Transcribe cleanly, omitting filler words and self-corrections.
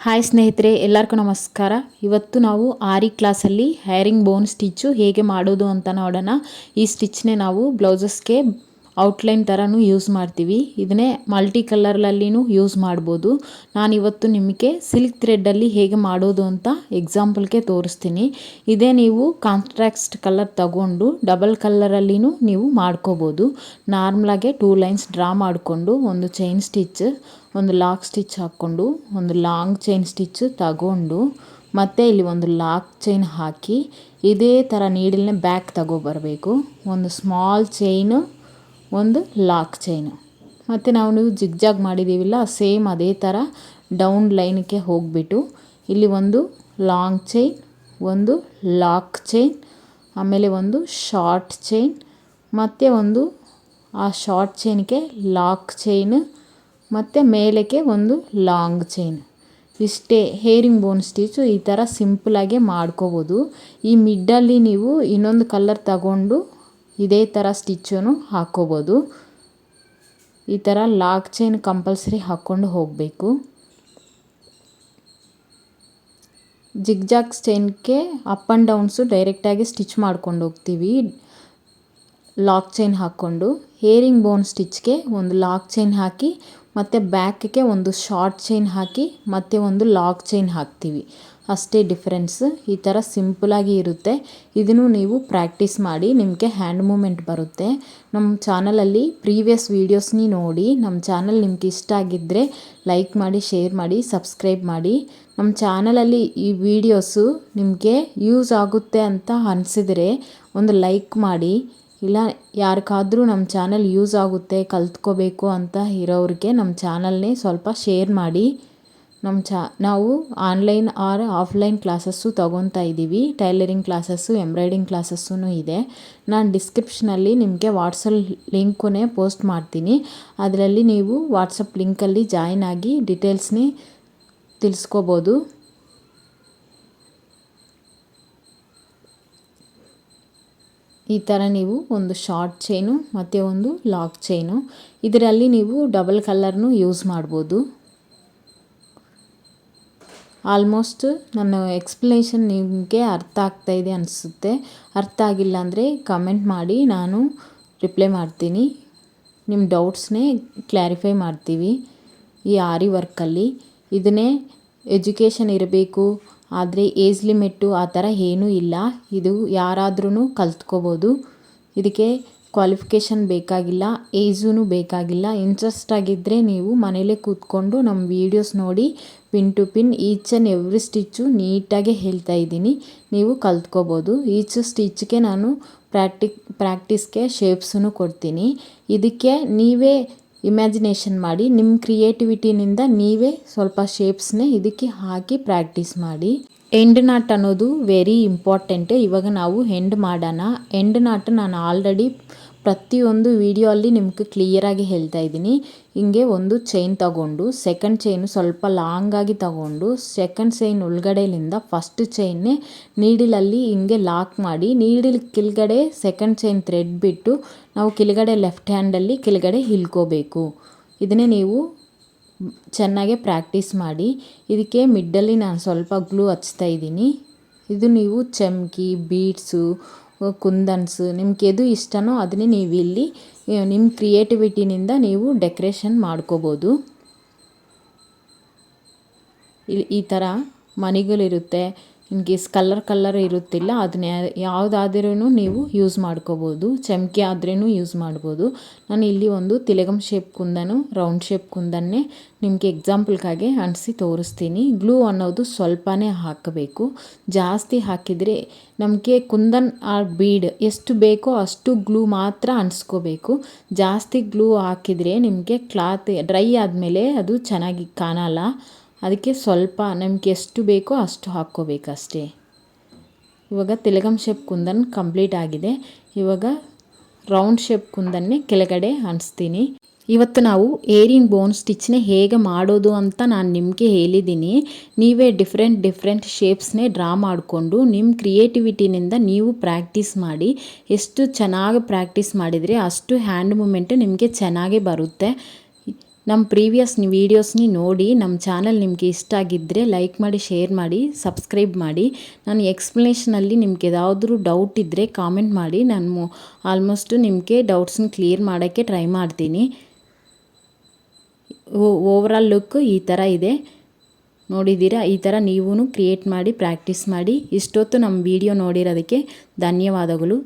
Hi ಸ್ನೇಹಿತರೆ, ಎಲ್ಲರಿಗೂ ನಮಸ್ಕಾರ. ಇವತ್ತು ನಾವು ಆರಿ ಕ್ಲಾಸಲ್ಲಿ ಹೇರಿಂಗ್ ಬೋನ್ ಸ್ಟಿಚ್ಚು ಹೇಗೆ ಮಾಡೋದು ಅಂತ ನೋಡೋಣ. ಈ ಸ್ಟಿಚ್ನೇ ನಾವು ಬ್ಲೌಸಸ್ಗೆ ಔಟ್ಲೈನ್ ಥರನೂ ಯೂಸ್ ಮಾಡ್ತೀವಿ. ಇದನ್ನೇ ಮಲ್ಟಿ ಕಲರ್ಲಲ್ಲಿನೂ ಯೂಸ್ ಮಾಡ್ಬೋದು. ನಾನಿವತ್ತು ನಿಮಗೆ ಸಿಲ್ಕ್ ಥ್ರೆಡ್ಡಲ್ಲಿ ಹೇಗೆ ಮಾಡೋದು ಅಂತ ಎಕ್ಸಾಂಪಲ್ಗೆ ತೋರಿಸ್ತೀನಿ. ಇದೇ ನೀವು ಕಾಂಟ್ರಾಸ್ಟ್ ಕಲರ್ ತಗೊಂಡು ಡಬಲ್ ಕಲರಲ್ಲಿನೂ ನೀವು ಮಾಡ್ಕೋಬೋದು. ನಾರ್ಮಲಾಗೆ 2 ಲೈನ್ಸ್ ಡ್ರಾ ಮಾಡಿಕೊಂಡು ಒಂದು ಚೈನ್ ಸ್ಟಿಚ್, ಒಂದು ಲಾಕ್ ಸ್ಟಿಚ್ ಹಾಕ್ಕೊಂಡು ಒಂದು ಲಾಂಗ್ ಚೈನ್ ಸ್ಟಿಚ್ ತಗೊಂಡು ಮತ್ತು ಇಲ್ಲಿ ಒಂದು ಲಾಕ್ ಚೈನ್ ಹಾಕಿ ಇದೇ ಥರ ನೀಡಲ್ನೇ ಬ್ಯಾಕ್ ತಗೊಬರಬೇಕು. ಒಂದು ಸ್ಮಾಲ್ ಚೈನು, ಒಂದು ಲಾಕ್ ಚೈನು, ಮತ್ತು ನಾವು ಜಿಗ್ಜಾಗ್ ಮಾಡಿದ್ದೀವಿಲ್ಲ ಸೇಮ್ ಅದೇ ಥರ ಡೌನ್ ಲೈನ್ಗೆ ಹೋಗಿಬಿಟ್ಟು ಇಲ್ಲಿ ಒಂದು ಲಾಂಗ್ ಚೈನ್, ಒಂದು ಲಾಕ್ ಚೈನ್, ಆಮೇಲೆ ಒಂದು ಶಾರ್ಟ್ ಚೈನ್, ಮತ್ತು ಒಂದು ಆ ಶಾರ್ಟ್ ಚೈನ್ಗೆ ಲಾಕ್ ಚೈನ್, ಮತ್ತು ಮೇಲಕ್ಕೆ ಒಂದು ಲಾಂಗ್ ಚೈನ್. ಇಷ್ಟೇ ಹೇರಿಂಗ್ ಬೋನ್ ಸ್ಟಿಚು. ಈ ಥರ ಸಿಂಪಲಾಗೆ ಮಾಡ್ಕೋಬೋದು. ಈ ಮಿಡ್ಡಲ್ಲಿ ನೀವು ಇನ್ನೊಂದು ಕಲರ್ ತಗೊಂಡು ಇದೇ ಥರ ಸ್ಟಿಚ್ಚನ್ನು ಹಾಕ್ಕೋಬೋದು. ಈ ಥರ ಲಾಕ್ ಚೈನ್ ಕಂಪಲ್ಸರಿ ಹಾಕ್ಕೊಂಡು ಹೋಗಬೇಕು. ಜಿಗ್ಜಾಗ್ ಚೈನ್ಗೆ ಅಪ್ ಆ್ಯಂಡ್ ಡೌನ್ಸು ಡೈರೆಕ್ಟಾಗಿ ಸ್ಟಿಚ್ ಮಾಡ್ಕೊಂಡು ಹೋಗ್ತೀವಿ ಲಾಕ್ ಚೈನ್ ಹಾಕ್ಕೊಂಡು. ಹೇರಿಂಗ್ ಬೋನ್ ಸ್ಟಿಚ್ಗೆ ಒಂದು ಲಾಕ್ ಚೈನ್ ಹಾಕಿ ಮತ್ತು ಬ್ಯಾಕ್ಗೆ ಒಂದು ಶಾರ್ಟ್ ಚೈನ್ ಹಾಕಿ ಮತ್ತು ಒಂದು ಲಾಕ್ ಚೈನ್ ಹಾಕ್ತೀವಿ. ಅಷ್ಟೇ ಡಿಫ್ರೆನ್ಸ್. ಈ ಥರ ಸಿಂಪಲಾಗಿ ಇರುತ್ತೆ. ಇದನ್ನು ನೀವು ಪ್ರಾಕ್ಟೀಸ್ ಮಾಡಿ, ನಿಮಗೆ ಹ್ಯಾಂಡ್ ಮೂಮೆಂಟ್ ಬರುತ್ತೆ. ನಮ್ಮ ಚಾನಲಲ್ಲಿ ಪ್ರೀವಿಯಸ್ ವೀಡಿಯೋಸ್ನಿ ನೋಡಿ. ನಮ್ಮ ಚಾನಲ್ ನಿಮ್ಗೆ ಇಷ್ಟ ಆಗಿದ್ದರೆ ಲೈಕ್ ಮಾಡಿ, ಶೇರ್ ಮಾಡಿ, ಸಬ್ಸ್ಕ್ರೈಬ್ ಮಾಡಿ. ನಮ್ಮ ಚಾನಲಲ್ಲಿ ಈ ವಿಡಿಯೋಸು ನಿಮಗೆ ಯೂಸ್ ಆಗುತ್ತೆ ಅಂತ ಅನಿಸಿದರೆ ಒಂದು ಲೈಕ್ ಮಾಡಿ. ಇಲ್ಲ ಯಾರಿಗಾದ್ರೂ ನಮ್ಮ ಚಾನಲ್ ಯೂಸ್ ಆಗುತ್ತೆ, ಕಲ್ತ್ಕೋಬೇಕು ಅಂತ ಇರೋರಿಗೆ ನಮ್ಮ ಚಾನಲ್ನೇ ಸ್ವಲ್ಪ ಶೇರ್ ಮಾಡಿ. ನಾವು ಆನ್ಲೈನ್ ಆರ್ ಆಫ್ಲೈನ್ ಕ್ಲಾಸಸ್ಸು ತೊಗೊತಾ ಇದ್ದೀವಿ. ಟೈಲರಿಂಗ್ ಕ್ಲಾಸಸ್ಸು, ಎಂಬ್ರಾಯ್ಡಿಂಗ್ ಕ್ಲಾಸಸ್ಸೂ ಇದೆ. ನಾನು ಡಿಸ್ಕ್ರಿಪ್ಷನಲ್ಲಿ ನಿಮಗೆ ವಾಟ್ಸಪ್ ಲಿಂಕನ್ನೇ ಪೋಸ್ಟ್ ಮಾಡ್ತೀನಿ. ಅದರಲ್ಲಿ ನೀವು ವಾಟ್ಸಪ್ ಲಿಂಕಲ್ಲಿ ಜಾಯ್ನ್ ಆಗಿ ಡೀಟೇಲ್ಸ್ನೇ ತಿಳಿಸ್ಕೋಬೋದು. ಈ ಥರ ನೀವು ಒಂದು ಶಾರ್ಟ್ ಚೈನು ಮತ್ತು ಒಂದು ಲಾಕ್ ಚೈನು, ಇದರಲ್ಲಿ ನೀವು ಡಬಲ್ ಕಲರ್ನೂ ಯೂಸ್ ಮಾಡ್ಬೋದು. ಆಲ್ಮೋಸ್ಟ್ ನನ್ನ ಎಕ್ಸ್ಪ್ಲನೇಷನ್ ನಿಮಗೆ ಅರ್ಥ ಆಗ್ತಾಯಿದೆ ಅನಿಸುತ್ತೆ. ಅರ್ಥ ಆಗಿಲ್ಲ ಅಂದರೆ ಕಮೆಂಟ್ ಮಾಡಿ, ನಾನು ರಿಪ್ಲೈ ಮಾಡ್ತೀನಿ. ನಿಮ್ಮ ಡೌಟ್ಸ್ನೇ ಕ್ಲಾರಿಫೈ ಮಾಡ್ತೀವಿ ಈ ಆರಿ ವರ್ಕಲ್ಲಿ. ಇದನ್ನೇ ಎಜುಕೇಷನ್ ಇರಬೇಕು, ಆದರೆ ಏಜ್ ಲಿಮಿಟ್ಟು ಆ ಥರ ಏನೂ ಇಲ್ಲ. ಇದು ಯಾರಾದ್ರೂ ಕಲ್ತ್ಕೋಬೋದು. ಇದಕ್ಕೆ ಕ್ವಾಲಿಫಿಕೇಷನ್ ಬೇಕಾಗಿಲ್ಲ, ಏಜೂ ಬೇಕಾಗಿಲ್ಲ. ಇಂಟ್ರೆಸ್ಟ್ ಆಗಿದ್ದರೆ ನೀವು ಮನೇಲೇ ಕೂತ್ಕೊಂಡು ನಮ್ಮ ವೀಡಿಯೋಸ್ ನೋಡಿ pin to pin each and every stitch ನೀಟಾಗಿ ಹೇಳ್ತಾ ಇದ್ದೀನಿ, ನೀವು ಕಲ್ತ್ಕೋಬೋದು. ಈಚ್ ಸ್ಟಿಚ್ಗೆ ನಾನು ಪ್ರಾಕ್ಟೀಸ್ಗೆ ಶೇಪ್ಸನ್ನು ಕೊಡ್ತೀನಿ. ಇದಕ್ಕೆ ನೀವೇ ಇಮ್ಯಾಜಿನೇಷನ್ ಮಾಡಿ, ನಿಮ್ಮ ಕ್ರಿಯೇಟಿವಿಟಿನಿಂದ ನೀವೇ ಸ್ವಲ್ಪ ಶೇಪ್ಸ್ನೇ ಇದಕ್ಕೆ ಹಾಕಿ ಪ್ರಾಕ್ಟೀಸ್ ಮಾಡಿ. ಎಂಡ್ ನಾಟ್ ಅನ್ನೋದು ವೆರಿ ಇಂಪಾರ್ಟೆಂಟ್. ಇವಾಗ ನಾವು ಎಂಡ್ ಮಾಡೋಣ. ಎಂಡ್ ನಾಟ್ ನಾನು ಆಲ್ರೆಡಿ ಪ್ರತಿಯೊಂದು ವಿಡಿಯೋ ಅಲ್ಲಿ ನಿಮಗೆ ಕ್ಲಿಯರಾಗಿ ಹೇಳ್ತಾ ಇದ್ದೀನಿ. ಹಿಂಗೆ ಒಂದು ಚೈನ್ ತಗೊಂಡು ಸೆಕೆಂಡ್ ಚೈನು ಸ್ವಲ್ಪ ಲಾಂಗಾಗಿ ತಗೊಂಡು ಸೆಕೆಂಡ್ ಚೈನ್ ಒಳಗಡೆಯಿಂದ ಫಸ್ಟ್ ಚೈನ್ನೇ ನೀಡಲಲ್ಲಿ ಹಿಂಗೆ ಲಾಕ್ ಮಾಡಿ, ನೀಡಲ್ ಕೆಳಗಡೆ ಸೆಕೆಂಡ್ ಚೈನ್ ಥ್ರೆಡ್ ಬಿಟ್ಟು ನಾವು ಕೆಳಗಡೆ ಲೆಫ್ಟ್ ಹ್ಯಾಂಡಲ್ಲಿ ಕೆಳಗಡೆ ಹಿಲ್ಕೋಬೇಕು. ಇದನ್ನೇ ನೀವು ಚೆನ್ನಾಗೆ ಪ್ರಾಕ್ಟೀಸ್ ಮಾಡಿ. ಇದಕ್ಕೆ ಮಿಡ್ಡಲ್ಲಿ ನಾನು ಸ್ವಲ್ಪ ಗ್ಲೂ ಹಚ್ತಾ ಇದ್ದೀನಿ. ಇದು ನೀವು ಚಮ್ಕಿ, ಬೀಡ್ಸು, ಕುಂದನ್ಸ್ ನಿಮ್ಗೆ ಎದು ಇಷ್ಟನೋ ಅದನ್ನೇ ನೀವು ಇಲ್ಲಿ ನಿಮ್ಮ ಕ್ರಿಯೇಟಿವಿಟಿನಿಂದ ನೀವು ಡೆಕೋರೇಷನ್ ಮಾಡ್ಕೋಬೋದು. ಈ ಥರ ಮಣಿಗಳಿರುತ್ತೆ. ಇನ್ಕೇಸ್ ಕಲರ್ ಇರುತ್ತಿಲ್ಲ, ಅದನ್ನ ಯಾವುದಾದ್ರೂ ನೀವು ಯೂಸ್ ಮಾಡ್ಕೋಬೋದು. ಚಮಕಿ ಆದ್ರೂ ಯೂಸ್ ಮಾಡ್ಬೋದು. ನಾನು ಇಲ್ಲಿ ಒಂದು ತಿಲಗಮ್ ಶೇಪ್ ಕುಂದನು, ರೌಂಡ್ ಶೇಪ್ ಕುಂದನ್ನೇ ನಿಮಗೆ ಎಕ್ಸಾಂಪಲ್ಗಾಗಿ ಅಂಟಿಸಿ ತೋರಿಸ್ತೀನಿ. ಗ್ಲೂ ಅನ್ನೋದು ಸ್ವಲ್ಪನೇ ಹಾಕಬೇಕು. ಜಾಸ್ತಿ ಹಾಕಿದರೆ ನಮಗೆ ಕುಂದನ್ ಆ ಬೀಡ್ ಎಷ್ಟು ಬೇಕೋ ಅಷ್ಟು ಗ್ಲೂ ಮಾತ್ರ ಅಂಟಿಸ್ಕೋಬೇಕು. ಜಾಸ್ತಿ ಗ್ಲೂ ಹಾಕಿದರೆ ನಿಮಗೆ ಕ್ಲಾತ್ ಡ್ರೈ ಆದಮೇಲೆ ಅದು ಚೆನ್ನಾಗಿ ಕಾಣಲ್ಲ. ಅದಕ್ಕೆ ಸ್ವಲ್ಪ ನಮಗೆ ಎಷ್ಟು ಬೇಕೋ ಅಷ್ಟು ಹಾಕ್ಕೋಬೇಕಷ್ಟೇ. ಇವಾಗ ತಿಲಗಮ್ ಶೇಪ್ ಕುಂದನ್ ಕಂಪ್ಲೀಟ್ ಆಗಿದೆ. ಇವಾಗ ರೌಂಡ್ ಶೇಪ್ ಕುಂದನ್ನೇ ಕೆಳಗಡೆ ಅಂಟಿಸ್ತೀನಿ. ಇವತ್ತು ನಾವು ಹೇರಿಂಗ್ ಬೋನ್ ಸ್ಟಿಚ್ನೇ ಹೇಗೆ ಮಾಡೋದು ಅಂತ ನಾನು ನಿಮಗೆ ಹೇಳಿದ್ದೀನಿ. ನೀವೇ ಡಿಫ್ರೆಂಟ್ ಶೇಪ್ಸ್ನೇ ಡ್ರಾ ಮಾಡಿಕೊಂಡು ನಿಮ್ಮ ಕ್ರಿಯೇಟಿವಿಟಿನಿಂದ ನೀವು ಪ್ರಾಕ್ಟೀಸ್ ಮಾಡಿ. ಎಷ್ಟು ಚೆನ್ನಾಗಿ ಪ್ರಾಕ್ಟೀಸ್ ಮಾಡಿದರೆ ಅಷ್ಟು ಹ್ಯಾಂಡ್ ಮೂಮೆಂಟ್ ನಿಮಗೆ ಚೆನ್ನಾಗೇ ಬರುತ್ತೆ. ನಮ್ಮ ಪ್ರೀವಿಯಸ್ ವೀಡಿಯೋಸ್ನಿ ನೋಡಿ ನಮ್ಮ ಚಾನಲ್ ನಿಮಗೆ ಇಷ್ಟ ಆಗಿದ್ದರೆ ಲೈಕ್ ಮಾಡಿ, ಶೇರ್ ಮಾಡಿ, ಸಬ್ಸ್ಕ್ರೈಬ್ ಮಾಡಿ. ನಾನು ಎಕ್ಸ್ಪ್ಲನೇಷನಲ್ಲಿ ನಿಮಗೆ ಯಾವುದಾದ್ರೂ ಡೌಟ್ ಇದ್ದರೆ ಕಾಮೆಂಟ್ ಮಾಡಿ. ನಾನು ಆಲ್ಮೋಸ್ಟ್ ನಿಮಗೆ ಡೌಟ್ಸ್ನ ಕ್ಲಿಯರ್ ಮಾಡೋಕ್ಕೆ ಟ್ರೈ ಮಾಡ್ತೀನಿ. ಓವರಾಲ್ ಲುಕ್ ಈ ಥರ ಇದೆ ನೋಡಿದ್ದೀರಾ. ಈ ಥರ ನೀವೂ ಕ್ರಿಯೇಟ್ ಮಾಡಿ ಪ್ರಾಕ್ಟೀಸ್ ಮಾಡಿ. ಇಷ್ಟೊತ್ತು ನಮ್ಮ ವಿಡಿಯೋ ನೋಡಿರೋದಕ್ಕೆ ಧನ್ಯವಾದಗಳು.